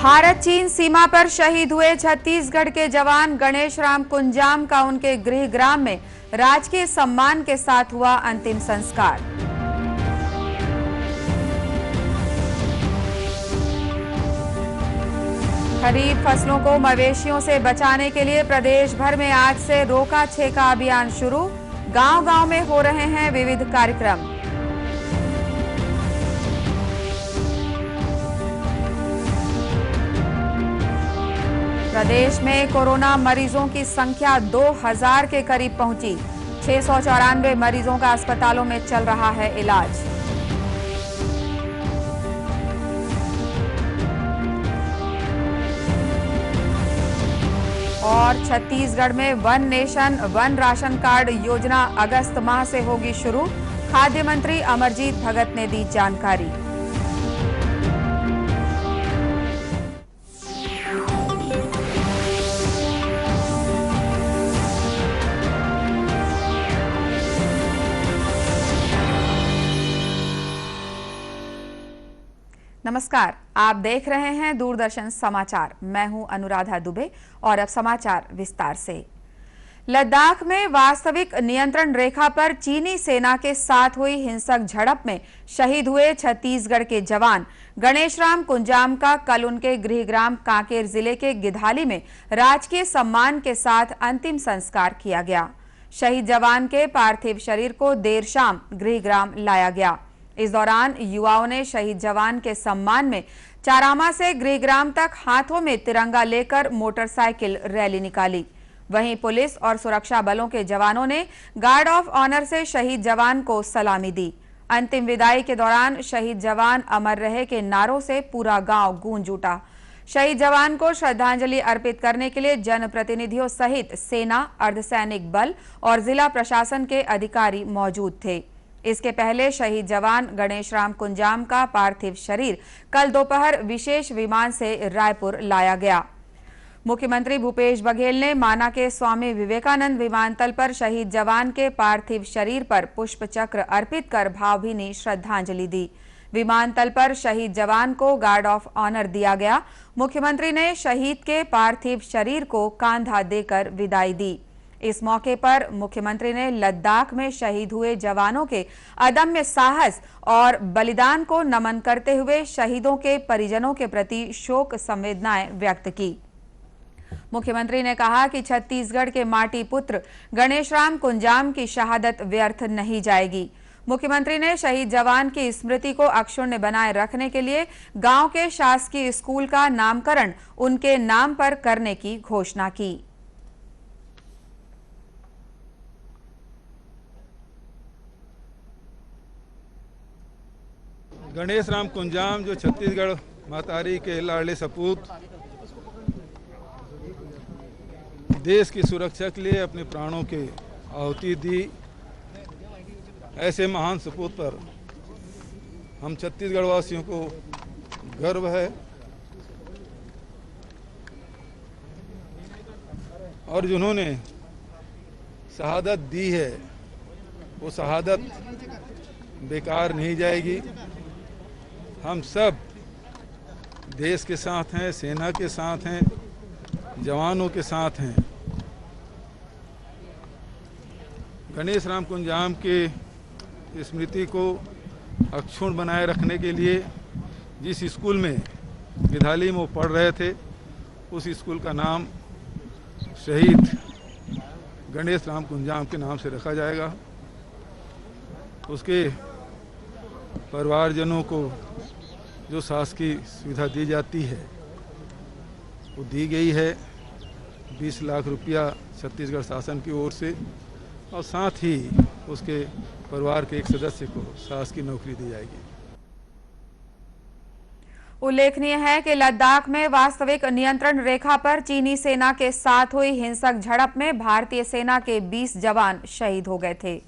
भारत चीन सीमा पर शहीद हुए छत्तीसगढ़ के जवान गणेश राम कुंजाम का उनके गृह ग्राम में राजकीय सम्मान के साथ हुआ अंतिम संस्कार। खरीफ फसलों को मवेशियों से बचाने के लिए प्रदेश भर में आज से रोका छेका अभियान शुरू। गांव-गांव में हो रहे हैं विविध कार्यक्रम। प्रदेश में कोरोना मरीजों की संख्या 2000 के करीब पहुंची। 694 मरीजों का अस्पतालों में चल रहा है इलाज। और छत्तीसगढ़ में one nation one ration card योजना अगस्त माह से होगी शुरू। खाद्य मंत्री अमरजीत भगत ने दी जानकारी। नमस्कार, आप देख रहे हैं दूरदर्शन समाचार। मैं हूं अनुराधा दुबे और अब समाचार विस्तार से। लद्दाख में वास्तविक नियंत्रण रेखा पर चीनी सेना के साथ हुई हिंसक झड़प में शहीद हुए छत्तीसगढ़ के जवान गणेश राम कुंजाम का कल उनके गृहग्राम कांकेर जिले के गिधाली में राजकीय सम्मान के साथ अंतिम संस्कार किया गया। शहीद जवान के पार्थिव शरीर को देर शाम गृहग्राम लाया गया। इस दौरान युवाओं ने शहीद जवान के सम्मान में चारामा से गृहग्राम तक हाथों में तिरंगा लेकर मोटरसाइकिल रैली निकाली। वहीं पुलिस और सुरक्षा बलों के जवानों ने गार्ड ऑफ ऑनर से शहीद जवान को सलामी दी। अंतिम विदाई के दौरान शहीद जवान अमर रहे के नारों से पूरा गांव गूंज उठा। शहीद जवान को श्रद्धांजलि अर्पित करने के लिए जनप्रतिनिधियों सहित सेना, अर्धसैनिक बल और जिला प्रशासन के अधिकारी मौजूद थे। इसके पहले शहीद जवान गणेश राम कुंजाम का पार्थिव शरीर कल दोपहर विशेष विमान से रायपुर लाया गया। मुख्यमंत्री भूपेश बघेल ने माना के स्वामी विवेकानंद विमानतल पर शहीद जवान के पार्थिव शरीर पर पुष्प चक्र अर्पित कर भावभीनी श्रद्धांजलि दी। विमानतल पर शहीद जवान को गार्ड ऑफ ऑनर दिया गया। मुख्यमंत्री ने शहीद के पार्थिव शरीर को कांधा देकर विदाई दी। इस मौके पर मुख्यमंत्री ने लद्दाख में शहीद हुए जवानों के अदम्य साहस और बलिदान को नमन करते हुए शहीदों के परिजनों के प्रति शोक संवेदनाएं व्यक्त की। मुख्यमंत्री ने कहा कि छत्तीसगढ़ के माटी पुत्र गणेश राम कुंजाम की शहादत व्यर्थ नहीं जाएगी। मुख्यमंत्री ने शहीद जवान की स्मृति को अक्षुण्ण बनाए रखने के लिए गांव के शासकीय स्कूल का नामकरण उनके नाम पर करने की घोषणा की। गणेश राम कुंजाम जो छत्तीसगढ़ महतारी के लाडले सपूत देश की सुरक्षा के लिए अपने प्राणों की आहुति दी, ऐसे महान सपूत पर हम छत्तीसगढ़ वासियों को गर्व है। और जिन्होंने शहादत दी है वो शहादत बेकार नहीं जाएगी। हम सब देश के साथ हैं, सेना के साथ हैं, जवानों के साथ हैं। गणेश राम कुंजाम के स्मृति को अक्षुण्ण बनाए रखने के लिए जिस स्कूल में गिधाली में वो पढ़ रहे थे उस स्कूल का नाम शहीद गणेश राम कुंजाम के नाम से रखा जाएगा। उसके परिवारजनों को जो शासकीय सुविधा दी जाती है वो दी गई है। 20 लाख रुपया छत्तीसगढ़ शासन की ओर से और साथ ही उसके परिवार के एक सदस्य को शासकीय नौकरी दी जाएगी। उल्लेखनीय है कि लद्दाख में वास्तविक नियंत्रण रेखा पर चीनी सेना के साथ हुई हिंसक झड़प में भारतीय सेना के 20 जवान शहीद हो गए थे।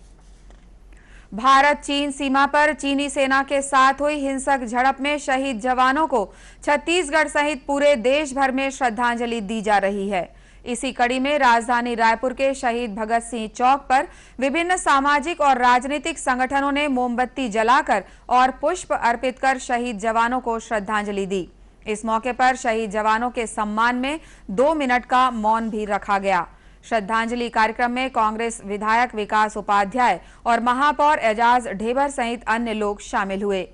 भारत चीन सीमा पर चीनी सेना के साथ हुई हिंसक झड़प में शहीद जवानों को छत्तीसगढ़ सहित पूरे देश भर में श्रद्धांजलि दी जा रही है। इसी कड़ी में राजधानी रायपुर के शहीद भगत सिंह चौक पर विभिन्न सामाजिक और राजनीतिक संगठनों ने मोमबत्ती जलाकर और पुष्प अर्पित कर शहीद जवानों को श्रद्धांजलि दी। इस मौके पर शहीद जवानों के सम्मान में 2 मिनट का मौन भी रखा गया। श्रद्धांजलि कार्यक्रम में कांग्रेस विधायक विकास उपाध्याय और महापौर एजाज ढेबर सहित अन्य लोग शामिल हुए।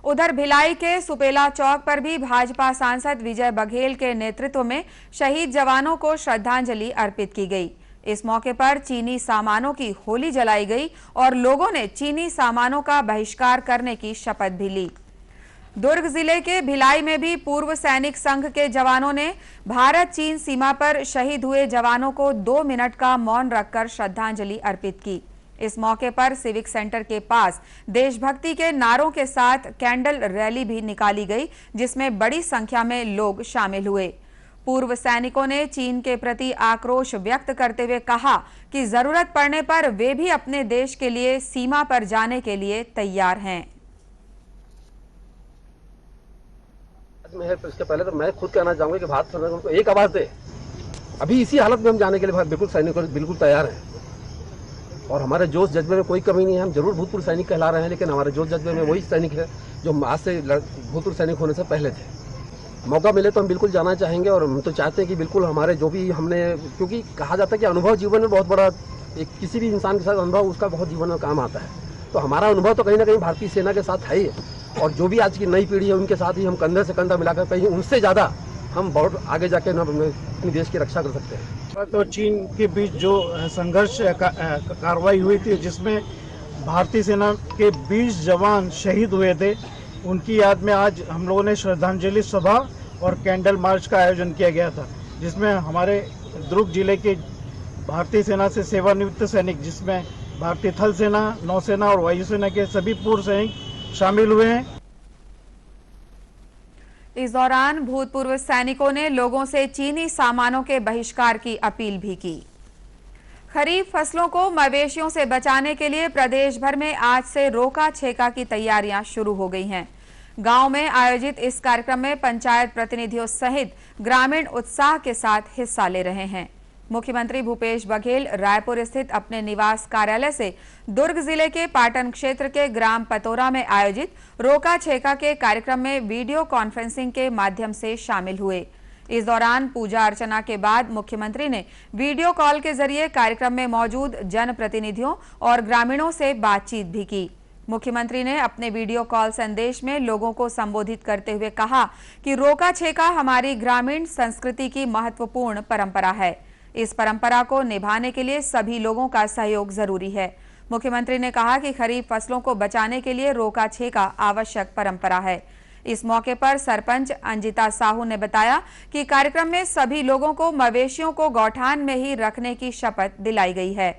उधर भिलाई के सुपेला चौक पर भी भाजपा सांसद विजय बघेल के नेतृत्व में शहीद जवानों को श्रद्धांजलि अर्पित की गई। इस मौके पर चीनी सामानों की होली जलाई गई और लोगों ने चीनी सामानों का बहिष्कार करने की शपथ भी ली। दुर्ग जिले के भिलाई में भी पूर्व सैनिक संघ के जवानों ने भारत चीन सीमा पर शहीद हुए जवानों को 2 मिनट का मौन रखकर श्रद्धांजलि अर्पित की। इस मौके पर सिविक सेंटर के पास देशभक्ति के नारों के साथ कैंडल रैली भी निकाली गई, जिसमें बड़ी संख्या में लोग शामिल हुए। पूर्व सैनिकों ने चीन के प्रति आक्रोश व्यक्त करते हुए कहा कि जरूरत पड़ने पर वे भी अपने देश के लिए सीमा पर जाने के लिए तैयार हैं। इसके पहले तो मैं खुद कहना चाहूंगा कि भारत सरकार को एक आवाज दे। अभी इसी हालत में हम जाने के लिए बिल्कुल सैनिकों बिल्कुल तैयार हैं और हमारे जोश जज्बे में कोई कमी नहीं है। हम जरूर भूतपूर्व सैनिक कहला रहे हैं, लेकिन हमारे जोश जज्बे में वही सैनिक है जो आज से भूतपूर्व सैनिक होने से पहले थे। मौका मिले तो हम बिल्कुल जाना चाहेंगे और हम तो चाहते हैं कि बिल्कुल हमारे जो भी हमने, क्योंकि कहा जाता है कि अनुभव जीवन में बहुत बड़ा, एक किसी भी इंसान के साथ अनुभव उसका बहुत जीवन में काम आता है। तो हमारा अनुभव तो कहीं ना कहीं भारतीय सेना के साथ है ही, और जो भी आज की नई पीढ़ी है उनके साथ ही हम कंधे से कंधा मिलाकर कहीं उनसे ज़्यादा हम बहुत आगे जाके अपने देश की रक्षा कर सकते हैं। तो चीन के बीच जो संघर्ष कार्रवाई हुई थी, जिसमें भारतीय सेना के 20 जवान शहीद हुए थे, उनकी याद में आज हम लोगों ने श्रद्धांजलि सभा और कैंडल मार्च का आयोजन किया गया था, जिसमें हमारे दुर्ग जिले के भारतीय सेना से सेवानिवृत्त सैनिक, जिसमें भारतीय थल सेना, नौसेना और वायुसेना के सभी पूर्व सैनिक शामिल हुए हैं। इस दौरान भूतपूर्व सैनिकों ने लोगों से चीनी सामानों के बहिष्कार की अपील भी की। खरीफ फसलों को मवेशियों से बचाने के लिए प्रदेश भर में आज से रोका छेका की तैयारियां शुरू हो गई हैं। गांव में आयोजित इस कार्यक्रम में पंचायत प्रतिनिधियों सहित ग्रामीण उत्साह के साथ हिस्सा ले रहे हैं। मुख्यमंत्री भूपेश बघेल रायपुर स्थित अपने निवास कार्यालय से दुर्ग जिले के पाटन क्षेत्र के ग्राम पतोरा में आयोजित रोका छेका के कार्यक्रम में वीडियो कॉन्फ्रेंसिंग के माध्यम से शामिल हुए। इस दौरान पूजा अर्चना के बाद मुख्यमंत्री ने वीडियो कॉल के जरिए कार्यक्रम में मौजूद जनप्रतिनिधियों और ग्रामीणों से बातचीत भी की। मुख्यमंत्री ने अपने वीडियो कॉल संदेश में लोगों को संबोधित करते हुए कहा कि रोका छेका हमारी ग्रामीण संस्कृति की महत्वपूर्ण परंपरा है। इस परंपरा को निभाने के लिए सभी लोगों का सहयोग जरूरी है। मुख्यमंत्री ने कहा कि खरीफ फसलों को बचाने के लिए रोका छेका आवश्यक परंपरा है। इस मौके पर सरपंच अंजिता साहू ने बताया कि कार्यक्रम में सभी लोगों को मवेशियों को गौठान में ही रखने की शपथ दिलाई गई है।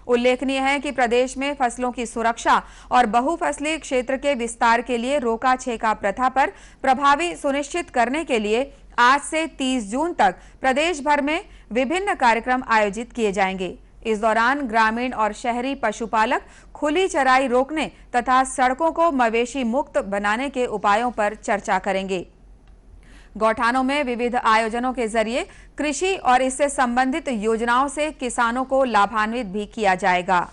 उल्लेखनीय है कि प्रदेश में फसलों की सुरक्षा और बहुफसली क्षेत्र के विस्तार के लिए रोका छेका प्रथा पर प्रभावी सुनिश्चित करने के लिए आज से 30 जून तक प्रदेश भर में विभिन्न कार्यक्रम आयोजित किए जाएंगे। इस दौरान ग्रामीण और शहरी पशुपालक खुली चराई रोकने तथा सड़कों को मवेशी मुक्त बनाने के उपायों पर चर्चा करेंगे। गौठानों में विविध आयोजनों के जरिए कृषि और इससे संबंधित योजनाओं से किसानों को लाभान्वित भी किया जाएगा।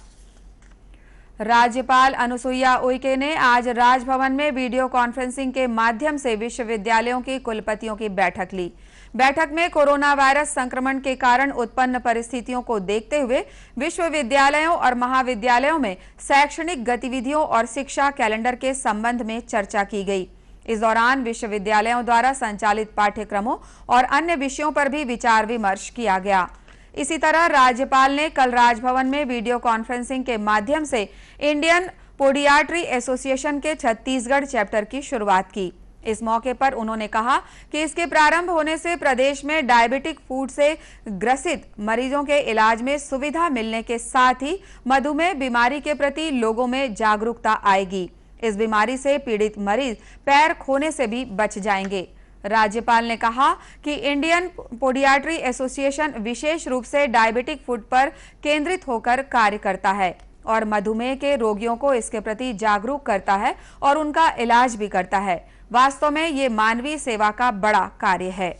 राज्यपाल अनुसुईया उइके ने आज राजभवन में वीडियो कॉन्फ्रेंसिंग के माध्यम से विश्वविद्यालयों के कुलपतियों की बैठक ली। बैठक में कोरोना वायरस संक्रमण के कारण उत्पन्न परिस्थितियों को देखते हुए विश्वविद्यालयों और महाविद्यालयों में शैक्षणिक गतिविधियों और शिक्षा कैलेंडर के संबंध में चर्चा की गई। इस दौरान विश्वविद्यालयों द्वारा संचालित पाठ्यक्रमों और अन्य विषयों पर भी विचार विमर्श किया गया। इसी तरह राज्यपाल ने कल राजभवन में वीडियो कॉन्फ्रेंसिंग के माध्यम से इंडियन पोडियाट्री एसोसिएशन के छत्तीसगढ़ चैप्टर की शुरुआत की। इस मौके पर उन्होंने कहा कि इसके प्रारंभ होने से प्रदेश में डायबिटिक फूड से ग्रसित मरीजों के इलाज में सुविधा मिलने के साथ ही मधुमेह बीमारी के प्रति लोगों में जागरूकता आएगी। इस बीमारी से पीड़ित मरीज पैर खोने से भी बच जाएंगे। राज्यपाल ने कहा कि इंडियन पोडियाट्री एसोसिएशन विशेष रूप से डायबिटिक फूड पर केंद्रित होकर कार्य करता है और मधुमेह के रोगियों को इसके प्रति जागरूक करता है और उनका इलाज भी करता है। वास्तव में ये मानवीय सेवा का बड़ा कार्य है।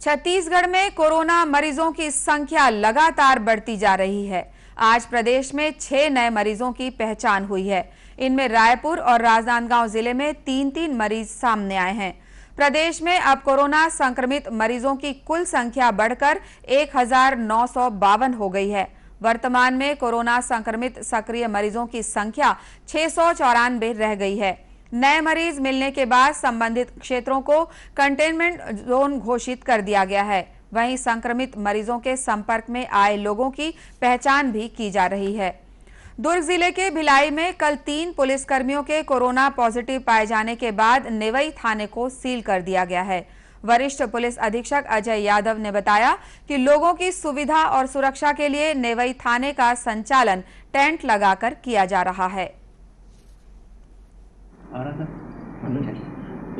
छत्तीसगढ़ में कोरोना मरीजों की संख्या लगातार बढ़ती जा रही है। आज प्रदेश में 6 नए मरीजों की पहचान हुई है। इनमें रायपुर और राजनांदगांव जिले में 3-3 मरीज सामने आए हैं। प्रदेश में अब कोरोना संक्रमित मरीजों की कुल संख्या बढ़कर 1952 हो गई है। वर्तमान में कोरोना संक्रमित सक्रिय मरीजों की संख्या 694 रह गई है। नए मरीज मिलने के बाद संबंधित क्षेत्रों को कंटेनमेंट जोन घोषित कर दिया गया है। वहीं संक्रमित मरीजों के संपर्क में आए लोगों की पहचान भी की जा रही है। दुर्ग जिले के भिलाई में कल 3 पुलिसकर्मियों के कोरोना पॉजिटिव पाए जाने के बाद नेवई थाने को सील कर दिया गया है। वरिष्ठ पुलिस अधीक्षक अजय यादव ने बताया कि लोगों की सुविधा और सुरक्षा के लिए नेवई थाने का संचालन टेंट लगाकर किया जा रहा है।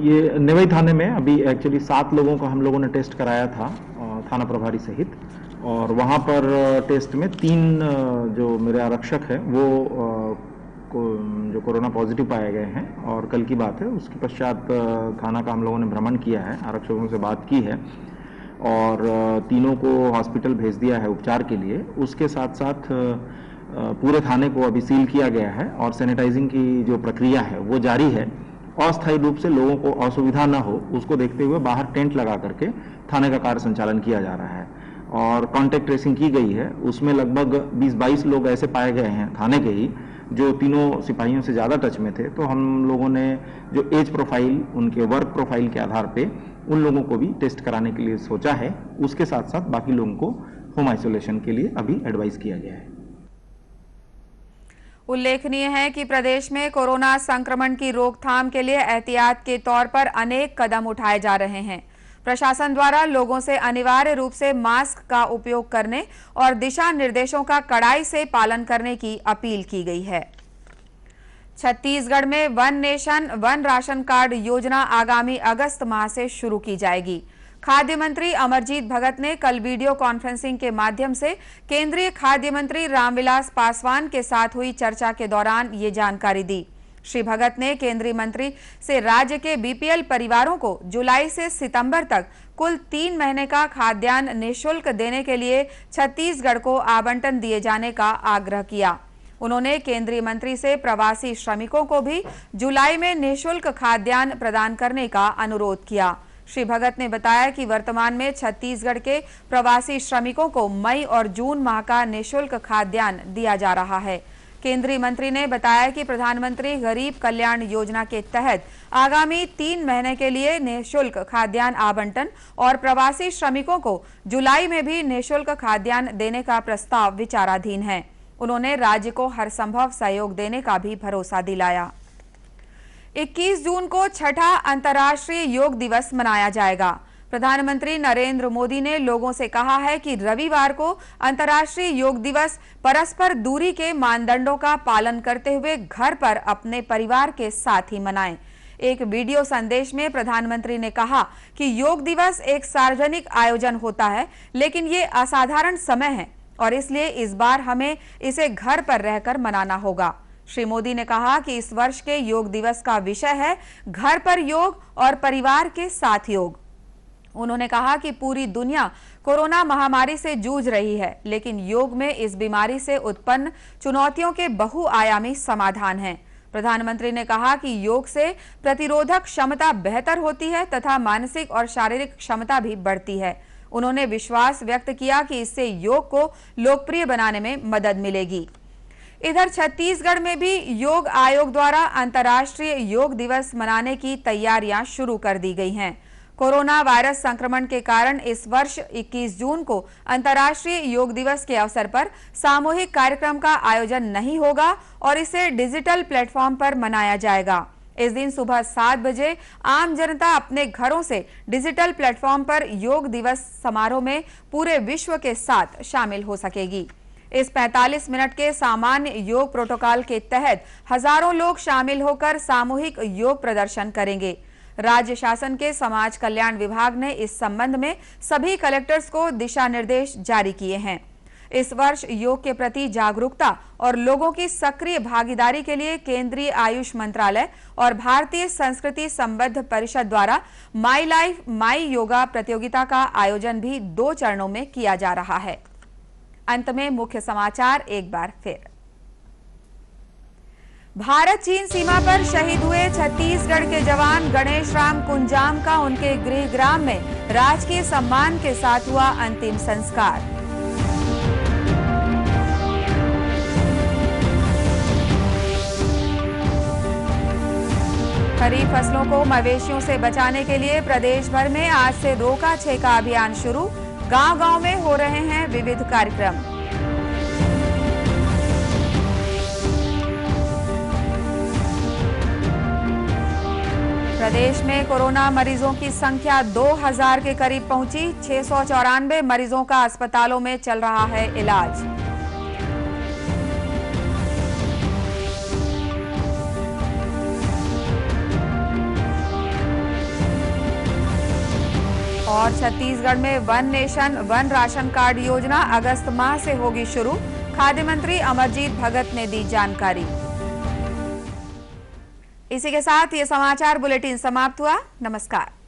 ये नेवई थाने में अभी एक्चुअली 7 लोगों का हम लोगों ने टेस्ट कराया था थाना प्रभारी सहित, और वहाँ पर टेस्ट में 3 जो मेरे आरक्षक हैं वो जो कोरोना पॉजिटिव पाए गए हैं। और कल की बात है, उसके पश्चात थाना का हम लोगों ने भ्रमण किया है, आरक्षकों से बात की है और तीनों को हॉस्पिटल भेज दिया है उपचार के लिए। उसके साथ साथ पूरे थाने को अभी सील किया गया है और सैनिटाइजिंग की जो प्रक्रिया है वो जारी है। अस्थायी रूप से लोगों को असुविधा न हो उसको देखते हुए बाहर टेंट लगा करके थाने का कार्य संचालन किया जा रहा है और कांटेक्ट ट्रेसिंग की गई है। उसमें लगभग 20-22 लोग ऐसे पाए गए हैं थाने के ही जो तीनों सिपाहियों से ज़्यादा टच में थे। तो हम लोगों ने जो एज प्रोफाइल, उनके वर्क प्रोफाइल के आधार पे उन लोगों को भी टेस्ट कराने के लिए सोचा है। उसके साथ साथ बाकी लोगों को होम आइसोलेशन के लिए अभी एडवाइस किया गया है। उल्लेखनीय है कि प्रदेश में कोरोना संक्रमण की रोकथाम के लिए एहतियात के तौर पर अनेक कदम उठाए जा रहे हैं। प्रशासन द्वारा लोगों से अनिवार्य रूप से मास्क का उपयोग करने और दिशा निर्देशों का कड़ाई से पालन करने की अपील की गई है। छत्तीसगढ़ में one nation one ration card योजना आगामी अगस्त माह से शुरू की जाएगी। खाद्य मंत्री अमरजीत भगत ने कल वीडियो कॉन्फ्रेंसिंग के माध्यम से केंद्रीय खाद्य मंत्री रामविलास पासवान के साथ हुई चर्चा के दौरान ये जानकारी दी। श्री भगत ने केंद्रीय मंत्री से राज्य के बीपीएल परिवारों को जुलाई से सितंबर तक कुल 3 महीने का खाद्यान्न निःशुल्क देने के लिए छत्तीसगढ़ को आवंटन दिए जाने का आग्रह किया। उन्होंने केंद्रीय मंत्री से प्रवासी श्रमिकों को भी जुलाई में निःशुल्क खाद्यान्न प्रदान करने का अनुरोध किया। श्री भगत ने बताया कि वर्तमान में छत्तीसगढ़ के प्रवासी श्रमिकों को मई और जून माह का निःशुल्क खाद्यान्न दिया जा रहा है। केंद्रीय मंत्री ने बताया कि प्रधानमंत्री गरीब कल्याण योजना के तहत आगामी 3 महीने के लिए निःशुल्क खाद्यान्न आवंटन और प्रवासी श्रमिकों को जुलाई में भी निःशुल्क खाद्यान्न देने का प्रस्ताव विचाराधीन है। उन्होंने राज्य को हर संभव सहयोग देने का भी भरोसा दिलाया। 21 जून को छठा अंतर्राष्ट्रीय योग दिवस मनाया जाएगा। प्रधानमंत्री नरेंद्र मोदी ने लोगों से कहा है कि रविवार को अंतर्राष्ट्रीय योग दिवस परस्पर दूरी के मानदंडों का पालन करते हुए घर पर अपने परिवार के साथ ही मनाएं। एक वीडियो संदेश में प्रधानमंत्री ने कहा कि योग दिवस एक सार्वजनिक आयोजन होता है, लेकिन ये असाधारण समय है और इसलिए इस बार हमें इसे घर पर रहकर मनाना होगा। श्री मोदी ने कहा कि इस वर्ष के योग दिवस का विषय है घर पर योग और परिवार के साथ योग। उन्होंने कहा कि पूरी दुनिया कोरोना महामारी से जूझ रही है, लेकिन योग में इस बीमारी से उत्पन्न चुनौतियों के बहुआयामी समाधान हैं। प्रधानमंत्री ने कहा कि योग से प्रतिरोधक क्षमता बेहतर होती है तथा मानसिक और शारीरिक क्षमता भी बढ़ती है। उन्होंने विश्वास व्यक्त किया कि इससे योग को लोकप्रिय बनाने में मदद मिलेगी। इधर छत्तीसगढ़ में भी योग आयोग द्वारा अंतर्राष्ट्रीय योग दिवस मनाने की तैयारियां शुरू कर दी गई हैं। कोरोना वायरस संक्रमण के कारण इस वर्ष 21 जून को अंतर्राष्ट्रीय योग दिवस के अवसर पर सामूहिक कार्यक्रम का आयोजन नहीं होगा और इसे डिजिटल प्लेटफॉर्म पर मनाया जाएगा। इस दिन सुबह 7 बजे आम जनता अपने घरों से डिजिटल प्लेटफॉर्म पर योग दिवस समारोह में पूरे विश्व के साथ शामिल हो सकेगी। इस 45 मिनट के सामान्य योग प्रोटोकॉल के तहत हजारों लोग शामिल होकर सामूहिक योग प्रदर्शन करेंगे। राज्य शासन के समाज कल्याण विभाग ने इस संबंध में सभी कलेक्टर्स को दिशा निर्देश जारी किए हैं। इस वर्ष योग के प्रति जागरूकता और लोगों की सक्रिय भागीदारी के लिए केंद्रीय आयुष मंत्रालय और भारतीय संस्कृति संबद्ध परिषद द्वारा माई लाइफ माई योगा प्रतियोगिता का आयोजन भी 2 चरणों में किया जा रहा है। अंत में मुख्य समाचार एक बार फिर। भारत चीन सीमा पर शहीद हुए छत्तीसगढ़ के जवान गणेश राम कुंजाम का उनके गृह ग्राम में राजकीय सम्मान के साथ हुआ अंतिम संस्कार। खरीफ फसलों को मवेशियों से बचाने के लिए प्रदेश भर में आज से रोका छेका अभियान शुरू। गांव-गांव में हो रहे हैं विविध कार्यक्रम। प्रदेश में कोरोना मरीजों की संख्या 2000 के करीब पहुंची। 694 मरीजों का अस्पतालों में चल रहा है इलाज। और छत्तीसगढ़ में one nation one ration card योजना अगस्त माह से होगी शुरू। खाद्य मंत्री अमरजीत भगत ने दी जानकारी। इसी के साथ ये समाचार बुलेटिन समाप्त हुआ। नमस्कार।